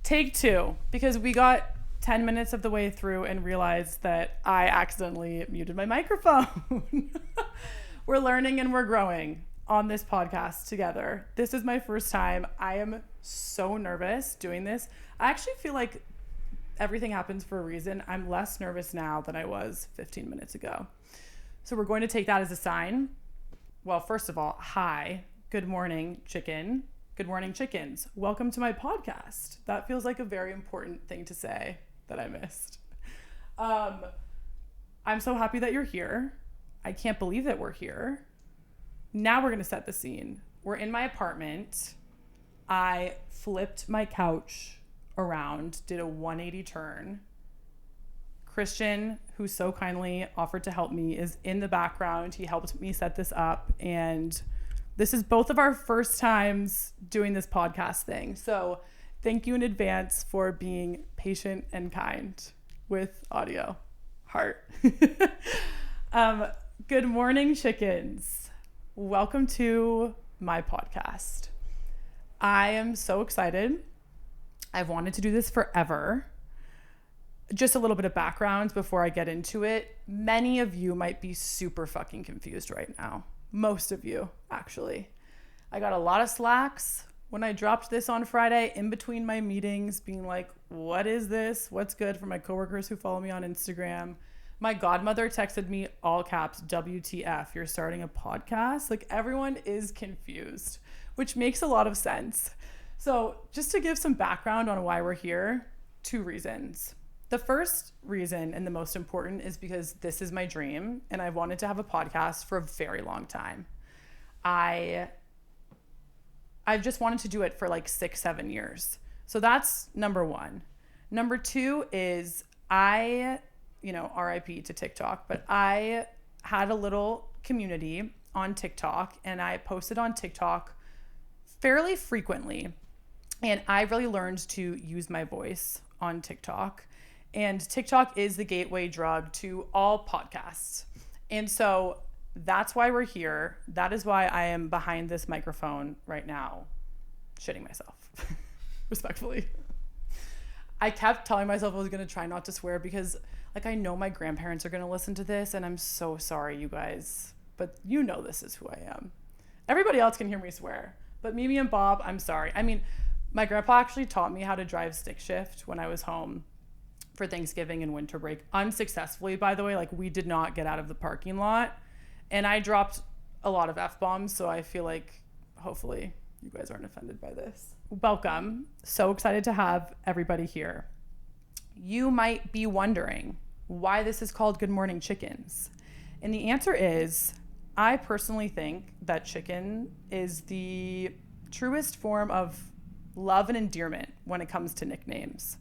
Take two, because we got 10 minutes of the way through and realized that I accidentally muted my microphone. We're learning and we're growing on this podcast together. This is my first time. I am so nervous doing this. I actually feel like everything happens for a reason. I'm less nervous now than I was 15 minutes ago. So we're going to take that as a sign. Well, first of all, hi, good morning, chicken. Good morning, chickens. Welcome to my podcast. That feels like a very important thing to say that I missed. I'm so happy that you're here. I can't believe that we're here. Now we're going to set the scene. We're in my apartment. I flipped my couch around, did a 180 turn. Christian, who so kindly offered to help me, is in the background. He helped me set this up, and this is both of our first times doing this podcast thing. So thank you in advance for being patient and kind with audio. Heart. Good morning, chickens. Welcome to my podcast. I am so excited. I've wanted to do this forever. Just a little bit of background before I get into it. Many of you might be super fucking confused right now. Most of you, actually. I got a lot of slacks when I dropped this on Friday in between my meetings, being like, what is this? What's good, for my coworkers who follow me on Instagram. My godmother texted me all caps, WTF, you're starting a podcast? Like, everyone is confused, which makes a lot of sense. So just to give some background on why we're here, 2 reasons. The first reason, and the most important, is because this is my dream and I've wanted to have a podcast for a very long time. I've just wanted to do it for like 6-7 years. So that's number 1. Number 2 is RIP to TikTok, but I had a little community on TikTok and I posted on TikTok fairly frequently. And I really learned to use my voice on TikTok. And TikTok is the gateway drug to all podcasts. And so that's why we're here. That is why I am behind this microphone right now, shitting myself, respectfully. I kept telling myself I was going to try not to swear because, like, I know my grandparents are going to listen to this, and I'm so sorry, you guys. But you know this is who I am. Everybody else can hear me swear. But Mimi and Bob, I'm sorry. I mean, my grandpa actually taught me how to drive stick shift when I was home for Thanksgiving and winter break, unsuccessfully, by the way. Like, we did not get out of the parking lot, and I dropped a lot of F-bombs, so I feel like hopefully you guys aren't offended by this. Welcome. So excited to have everybody here. You might be wondering why this is called Good Morning Chickens. And the answer is, I personally think that chicken is the truest form of love and endearment when it comes to nicknames.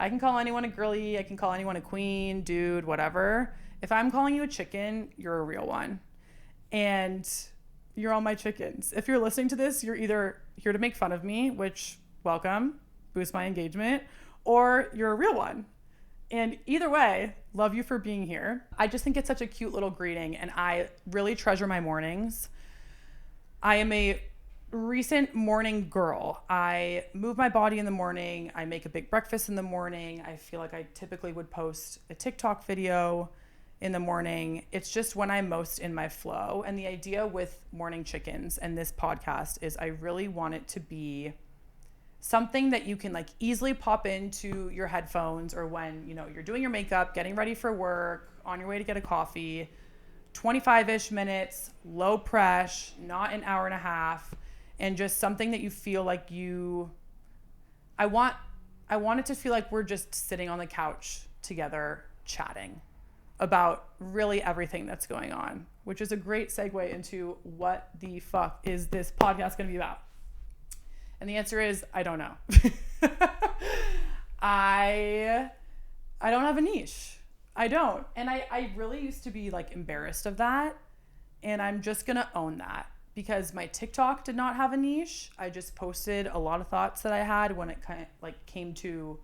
I can call anyone a girly, I can call anyone a queen, dude, whatever. If I'm calling you a chicken, you're a real one. And you're all my chickens. If you're listening to this, you're either here to make fun of me, which, welcome, boost my engagement, or you're a real one. And either way, love you for being here. I just think it's such a cute little greeting, and I really treasure my mornings. I am a recent morning girl. I move my body in the morning. I make a big breakfast in the morning. I feel like I typically would post a TikTok video in the morning. It's just when I'm most in my flow. And the idea with Morning Chickens and this podcast is I really want it to be something that you can like easily pop into your headphones, or when, you know, you're doing your makeup, getting ready for work, on your way to get a coffee, 25-ish minutes, low press, not an hour and a half. And just something that you feel like I want it to feel like we're just sitting on the couch together chatting about really everything that's going on, which is a great segue into what the fuck is this podcast going to be about? And the answer is, I don't know. I don't have a niche. I don't. And I really used to be like embarrassed of that. And I'm just going to own that. Because my TikTok did not have a niche. I just posted a lot of thoughts that I had when it kind of like came to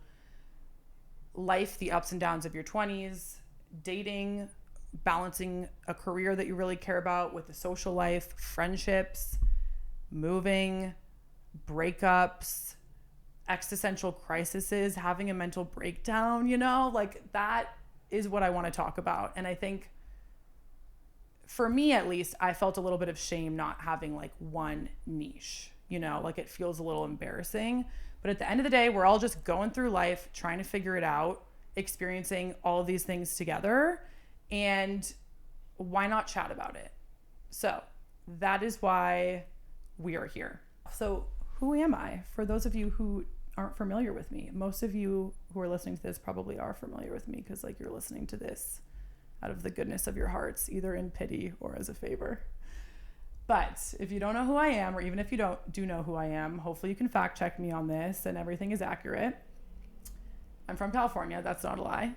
life, the ups and downs of your 20s, dating, balancing a career that you really care about with the social life, friendships, moving, breakups, existential crises, having a mental breakdown, you know, like that is what I want to talk about. And I think for me, at least, I felt a little bit of shame not having like one niche, you know, like it feels a little embarrassing. But at the end of the day, we're all just going through life, trying to figure it out, experiencing all of these things together. And why not chat about it? So that is why we are here. So who am I? For those of you who aren't familiar with me, most of you who are listening to this probably are familiar with me because like you're listening to this out of the goodness of your hearts, either in pity or as a favor. But if you don't know who I am, or even if you do know who I am, hopefully you can fact check me on this and everything is accurate. I'm from California. That's not a lie.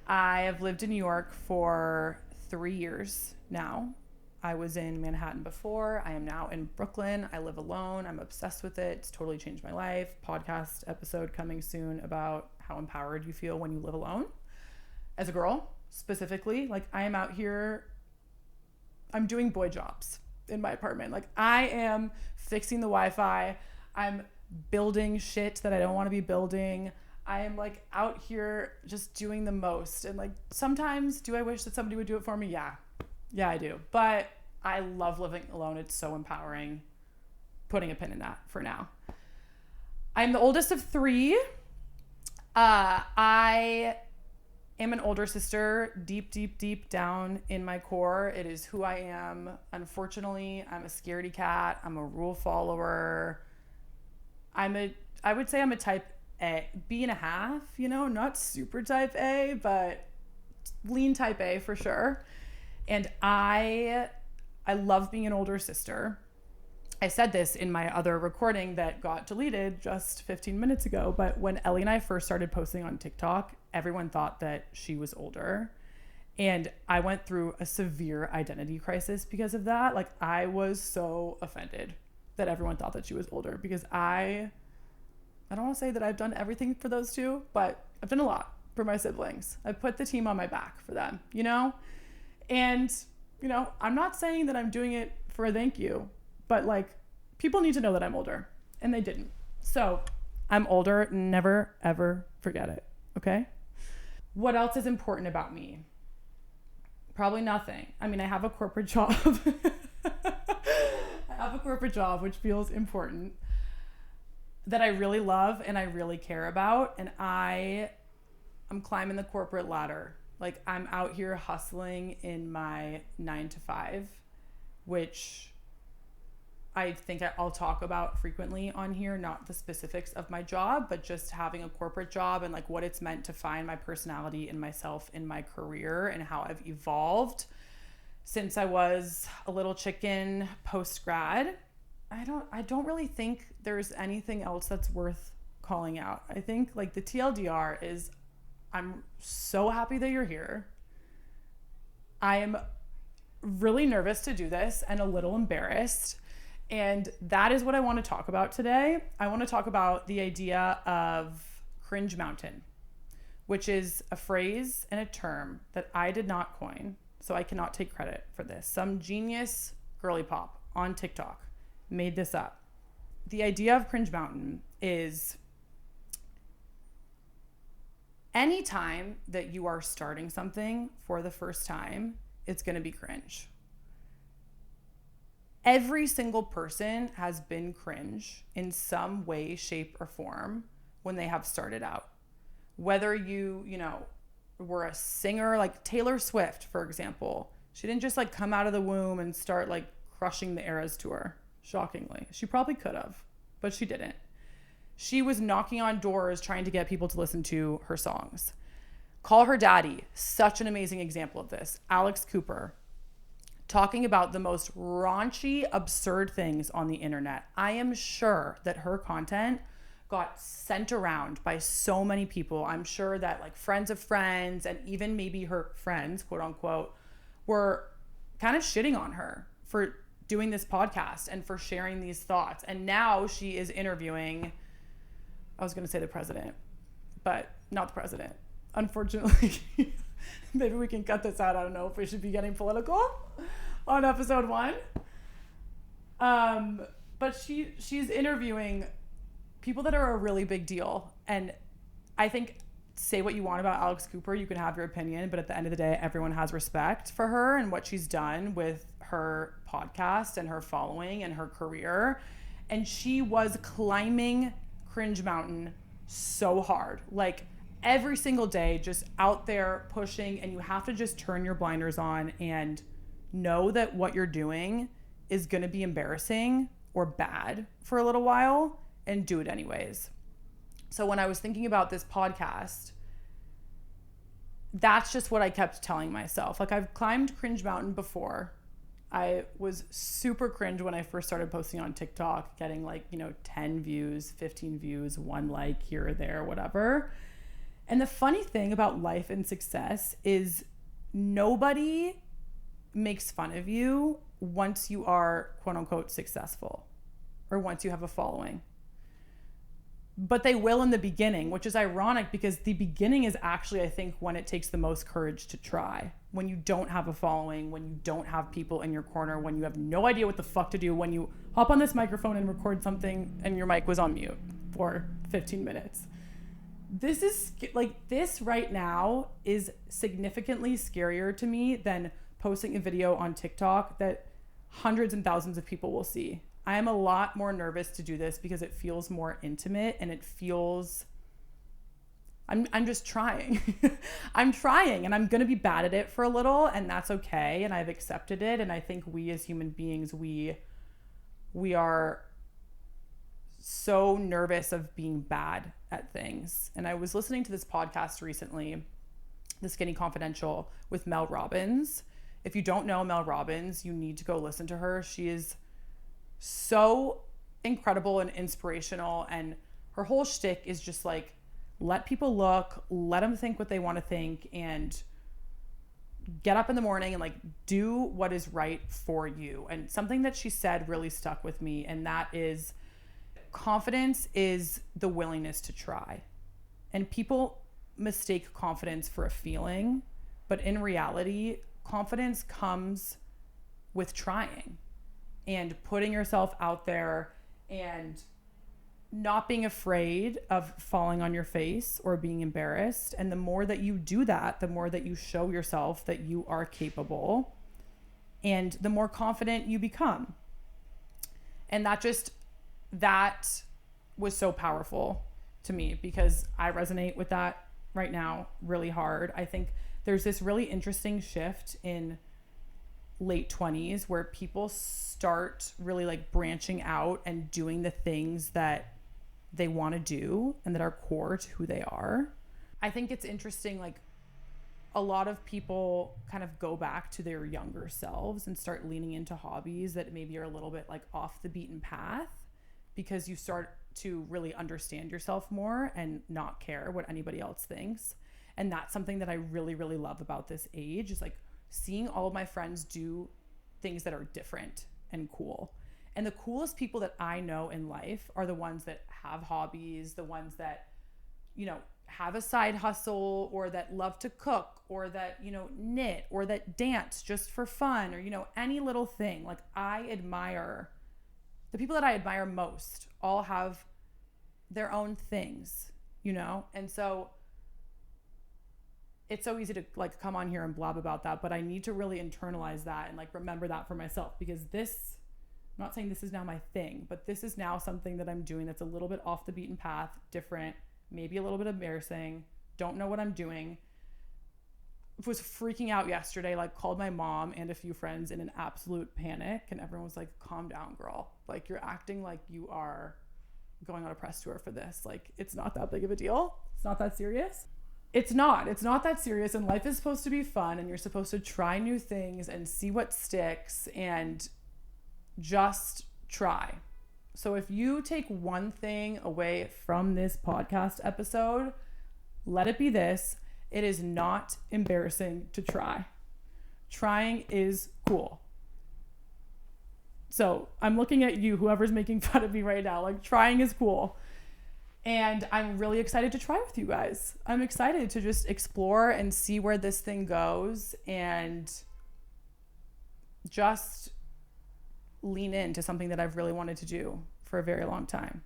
I have lived in New York for 3 years now. I was in Manhattan before. I am now in Brooklyn. I live alone. I'm obsessed with it. It's totally changed my life. Podcast episode coming soon about how empowered you feel when you live alone. As a girl, specifically, like I am out here, I'm doing boy jobs in my apartment. Like I am fixing the Wi-Fi. I'm building shit that I don't want to be building. I am like out here just doing the most. And like sometimes do I wish that somebody would do it for me? Yeah, I do. But I love living alone. It's so empowering. Putting a pin in that for now. I'm the oldest of 3. I am an older sister, deep down in my core. It is who I am. Unfortunately, I'm a scaredy cat. I'm a rule follower. I would say I'm a type A, B and a half, you know, not super type A, but lean type A for sure. And I love being an older sister. I said this in my other recording that got deleted just 15 minutes ago, but when Ellie and I first started posting on TikTok, everyone thought that she was older. And I went through a severe identity crisis because of that. Like I was so offended that everyone thought that she was older because I don't want to say that I've done everything for those two, but I've done a lot for my siblings. I've put the team on my back for them, you know? And, you know, I'm not saying that I'm doing it for a thank you, but like people need to know that I'm older and they didn't. So I'm older. Never, ever forget it. Okay. What else is important about me? Probably nothing. I mean, I have a corporate job. I have a corporate job, which feels important, that I really love and I really care about. And I'm climbing the corporate ladder. Like I'm out here hustling in my 9 to 5, which I think I'll talk about frequently on here, not the specifics of my job, but just having a corporate job and like what it's meant to find my personality and myself in my career and how I've evolved since I was a little chicken post-grad. I don't really think there's anything else that's worth calling out. I think like the TLDR is I'm so happy that you're here. I am really nervous to do this and a little embarrassed. And that is what I want to talk about today. I want to talk about the idea of cringe mountain, which is a phrase and a term that I did not coin, so I cannot take credit for this. Some genius girly pop on TikTok made this up. The idea of cringe mountain is anytime that you are starting something for the first time, it's going to be cringe. Every single person has been cringe in some way, shape, or form when they have started out. Whether you were a singer like Taylor Swift, for example, she didn't just like come out of the womb and start like crushing the Eras tour. Shockingly, she probably could have, but she didn't. She was knocking on doors trying to get people to listen to her songs. Call Her Daddy, such an amazing example of this. Alex Cooper, talking about the most raunchy, absurd things on the internet. I am sure that her content got sent around by so many people. I'm sure that like friends of friends and even maybe her friends, quote unquote, were kind of shitting on her for doing this podcast and for sharing these thoughts. And now she is interviewing, I was going to say the president, but not the president. Unfortunately, maybe we can cut this out. I don't know if we should be getting political on episode 1. But she's interviewing people that are a really big deal. And I think, say what you want about Alex Cooper, you can have your opinion, but at the end of the day, everyone has respect for her and what she's done with her podcast and her following and her career. And she was climbing Cringe Mountain so hard, like every single day, just out there pushing. And you have to just turn your blinders on and know that what you're doing is going to be embarrassing or bad for a little while, and do it anyways. So when I was thinking about this podcast, that's just what I kept telling myself. Like, I've climbed Cringe Mountain before. I was super cringe when I first started posting on TikTok, getting like, 10 views, 15 views, 1 like here or there, whatever. And the funny thing about life and success is nobody makes fun of you once you are quote unquote successful or once you have a following. But they will in the beginning, which is ironic because the beginning is actually, I think, when it takes the most courage to try. When you don't have a following, when you don't have people in your corner, when you have no idea what the fuck to do, when you hop on this microphone and record something and your mic was on mute for 15 minutes. This right now is significantly scarier to me than posting a video on TikTok that hundreds and thousands of people will see. I am a lot more nervous to do this because it feels more intimate and it feels, I'm just trying. I'm trying, and I'm going to be bad at it for a little, and that's okay. And I've accepted it. And I think we as human beings, we are so nervous of being bad at things. And I was listening to this podcast recently, The Skinny Confidential, with Mel Robbins. If you don't know Mel Robbins, you need to go listen to her. She is so incredible and inspirational, and her whole shtick is just like, let people look, let them think what they want to think, and get up in the morning and like do what is right for you. And something that she said really stuck with me, and that is, confidence is the willingness to try. And people mistake confidence for a feeling, but in reality, confidence comes with trying and putting yourself out there and not being afraid of falling on your face or being embarrassed. And the more that you do that, the more that you show yourself that you are capable, and the more confident you become. And that was so powerful to me because I resonate with that right now really hard. I think there's this really interesting shift in late 20s where people start really like branching out and doing the things that they want to do and that are core to who they are. I think it's interesting, like a lot of people kind of go back to their younger selves and start leaning into hobbies that maybe are a little bit like off the beaten path, because you start to really understand yourself more and not care what anybody else thinks. And that's something that I really, really love about this age, is like seeing all of my friends do things that are different and cool. And the coolest people that I know in life are the ones that have hobbies, the ones that, have a side hustle, or that love to cook, or that, knit, or that dance just for fun, or, any little thing. Like, the people that I admire most all have their own things, And so it's so easy to like come on here and blab about that, but I need to really internalize that and like remember that for myself, because I'm not saying this is now my thing, but this is now something that I'm doing that's a little bit off the beaten path, different, maybe a little bit embarrassing, don't know what I'm doing. Was freaking out yesterday, like called my mom and a few friends in an absolute panic, and everyone was like, calm down, girl. Like, you're acting like you are going on a press tour for this. Like, it's not that big of a deal. It's not that serious. It's not that serious, and life is supposed to be fun, and you're supposed to try new things and see what sticks and just try. So if you take one thing away from this podcast episode, let it be this: it is not embarrassing to try. Trying is cool. So I'm looking at you, whoever's making fun of me right now, like, trying is cool. And I'm really excited to try with you guys. I'm excited to just explore and see where this thing goes, and just lean into something that I've really wanted to do for a very long time.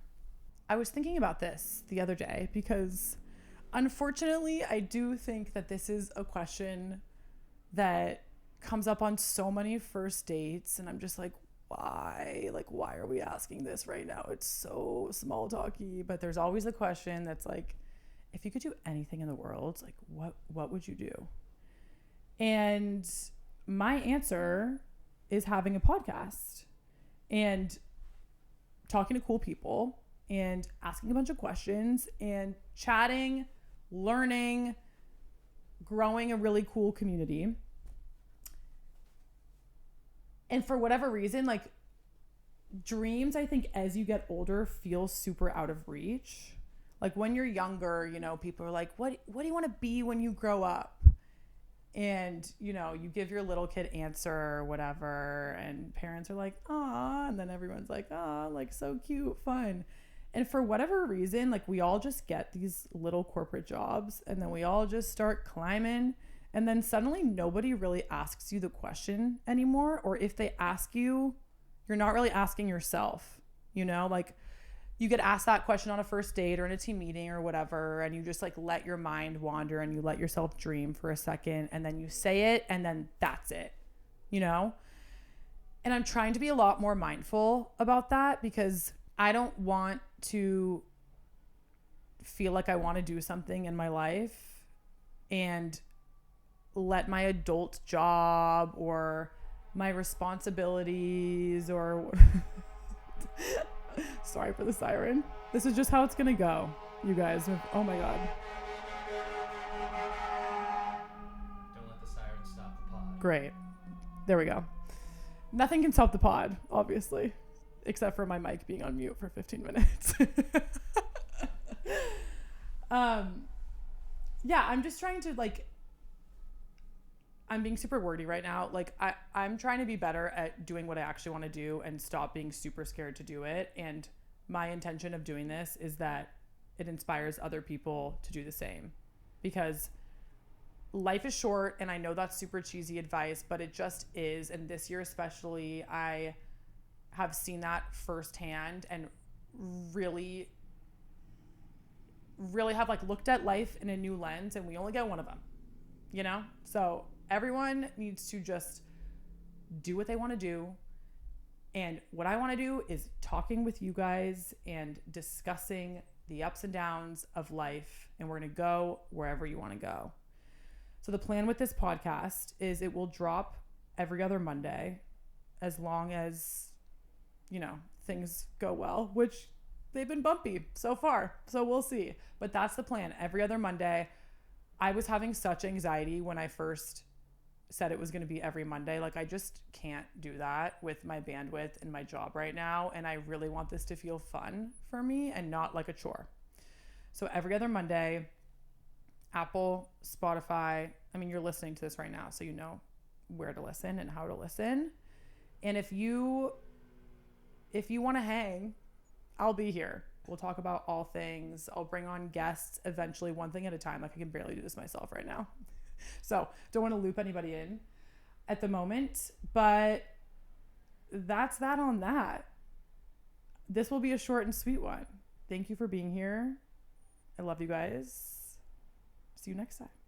I was thinking about this the other day because unfortunately, I do think that this is a question that comes up on so many first dates. And I'm just like, why? Like, why are we asking this right now? It's so small talky. But there's always the question that's like, if you could do anything in the world, like what would you do? And my answer is having a podcast and talking to cool people and asking a bunch of questions and chatting, learning, growing a really cool community. And for whatever reason, like dreams, I think as you get older feel super out of reach. Like when you're younger, you know, people are like, what do you want to be when you grow up? And, you know, you give your little kid answer or whatever, and parents are like, "Aw," and then everyone's like, "Aw, like so cute, fun." And for whatever reason, like we all just get these little corporate jobs and then we all just start climbing. And then suddenly nobody really asks you the question anymore. Or if they ask you, you're not really asking yourself, you know, like you get asked that question on a first date or in a team meeting or whatever, and you just like let your mind wander and you let yourself dream for a second and then you say it and then that's it, you know? And I'm trying to be a lot more mindful about that because I don't want to feel like I want to do something in my life and let my adult job or my responsibilities or sorry for the siren. This is just how it's gonna go, you guys. Oh my god. Don't let the siren stop the pod. Great. There we go. Nothing can stop the pod, obviously, except for my mic being on mute for 15 minutes. Yeah, I'm just trying to like, I'm being super wordy right now. Like I'm trying to be better at doing what I actually want to do and stop being super scared to do it. And my intention of doing this is that it inspires other people to do the same, because life is short. And I know that's super cheesy advice, but it just is. And this year, especially, I have seen that firsthand and really have like looked at life in a new lens, and we only get one of them, you know? So everyone needs to just do what they want to do. And what I want to do is talking with you guys and discussing the ups and downs of life. And we're going to go wherever you want to go. So the plan with this podcast is it will drop every other Monday as long as, you know, things go well, which they've been bumpy so far. So we'll see. But that's the plan. Every other Monday. I was having such anxiety when I first said it was going to be every Monday. Like I just can't do that with my bandwidth and my job right now. And I really want this to feel fun for me and not like a chore. So every other Monday, Apple, Spotify. I mean, you're listening to this right now, so you know where to listen and how to listen. And if you want to hang, I'll be here. We'll talk about all things. I'll bring on guests eventually, one thing at a time. Like I can barely do this myself right now. So don't want to loop anybody in at the moment, but that's that on that. This will be a short and sweet one. Thank you for being here. I love you guys. See you next time.